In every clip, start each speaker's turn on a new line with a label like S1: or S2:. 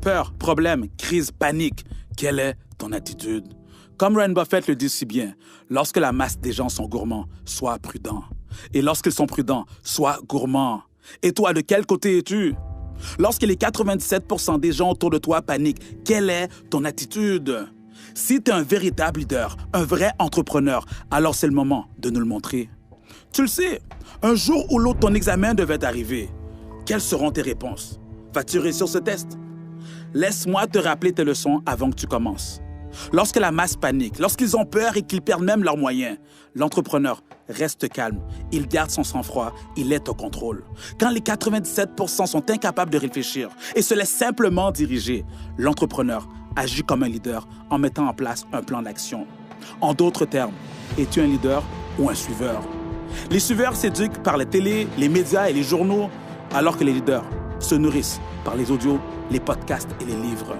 S1: Peur, problème, crise, panique. Quelle est ton attitude? Comme Warren Buffett le dit si bien, lorsque la masse des gens sont gourmands, sois prudent. Et lorsqu'ils sont prudents, sois gourmand. Et toi, de quel côté es-tu? Lorsque les 97% des gens autour de toi paniquent, quelle est ton attitude? Si tu es un véritable leader, un vrai entrepreneur, alors c'est le moment de nous le montrer. Tu le sais, un jour ou l'autre, ton examen devait arriver. Quelles seront tes réponses? Vas-tu réussir ce test? Laisse-moi te rappeler tes leçons avant que tu commences. Lorsque la masse panique, lorsqu'ils ont peur et qu'ils perdent même leurs moyens, l'entrepreneur reste calme, il garde son sang-froid, il est au contrôle. Quand les 97% sont incapables de réfléchir et se laissent simplement diriger, l'entrepreneur agit comme un leader en mettant en place un plan d'action. En d'autres termes, es-tu un leader ou un suiveur? Les suiveurs s'éduquent par la télé, les médias et les journaux, alors que les leaders se nourrissent par les audios, les podcasts et les livres.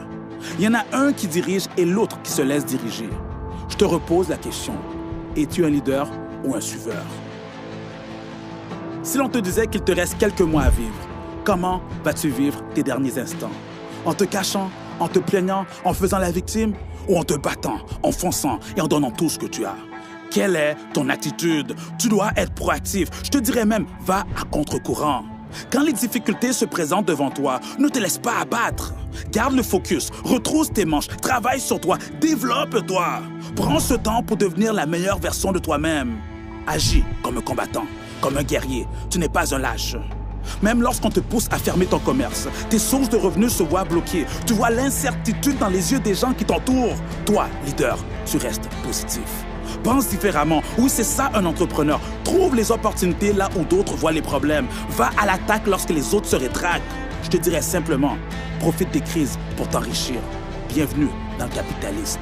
S1: Il y en a un qui dirige et l'autre qui se laisse diriger. Je te repose la question. Es-tu un leader ou un suiveur? Si l'on te disait qu'il te reste quelques mois à vivre, comment vas-tu vivre tes derniers instants? En te cachant, en te plaignant, en faisant la victime ou en te battant, en fonçant et en donnant tout ce que tu as? Quelle est ton attitude? Tu dois être proactif. Je te dirais même, va à contre-courant. Quand les difficultés se présentent devant toi, ne te laisse pas abattre. Garde le focus, retrousse tes manches, travaille sur toi, développe-toi. Prends ce temps pour devenir la meilleure version de toi-même. Agis comme un combattant, comme un guerrier. Tu n'es pas un lâche. Même lorsqu'on te pousse à fermer ton commerce, tes sources de revenus se voient bloquées. Tu vois l'incertitude dans les yeux des gens qui t'entourent. Toi, leader, tu restes positif. Pense différemment. Oui, c'est ça un entrepreneur. Trouve les opportunités là où d'autres voient les problèmes. Va à l'attaque lorsque les autres se rétractent. Je te dirais simplement, profite des crises pour t'enrichir. Bienvenue dans le capitaliste.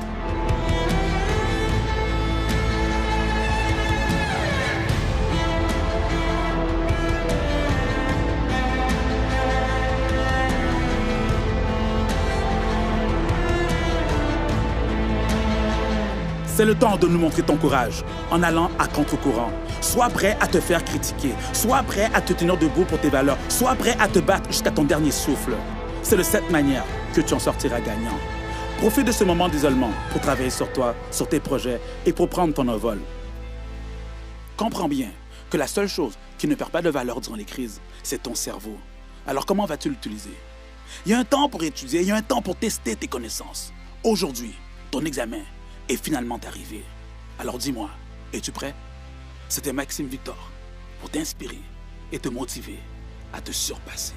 S1: C'est le temps de nous montrer ton courage en allant à contre-courant. Sois prêt à te faire critiquer. Sois prêt à te tenir debout pour tes valeurs. Sois prêt à te battre jusqu'à ton dernier souffle. C'est de cette manière que tu en sortiras gagnant. Profite de ce moment d'isolement pour travailler sur toi, sur tes projets et pour prendre ton envol. Comprends bien que la seule chose qui ne perd pas de valeur durant les crises, c'est ton cerveau. Alors comment vas-tu l'utiliser? Il y a un temps pour étudier, il y a un temps pour tester tes connaissances. Aujourd'hui, ton examen est finalement arrivé. Alors dis-moi, es-tu prêt? C'était Maxime Victor pour t'inspirer et te motiver à te surpasser.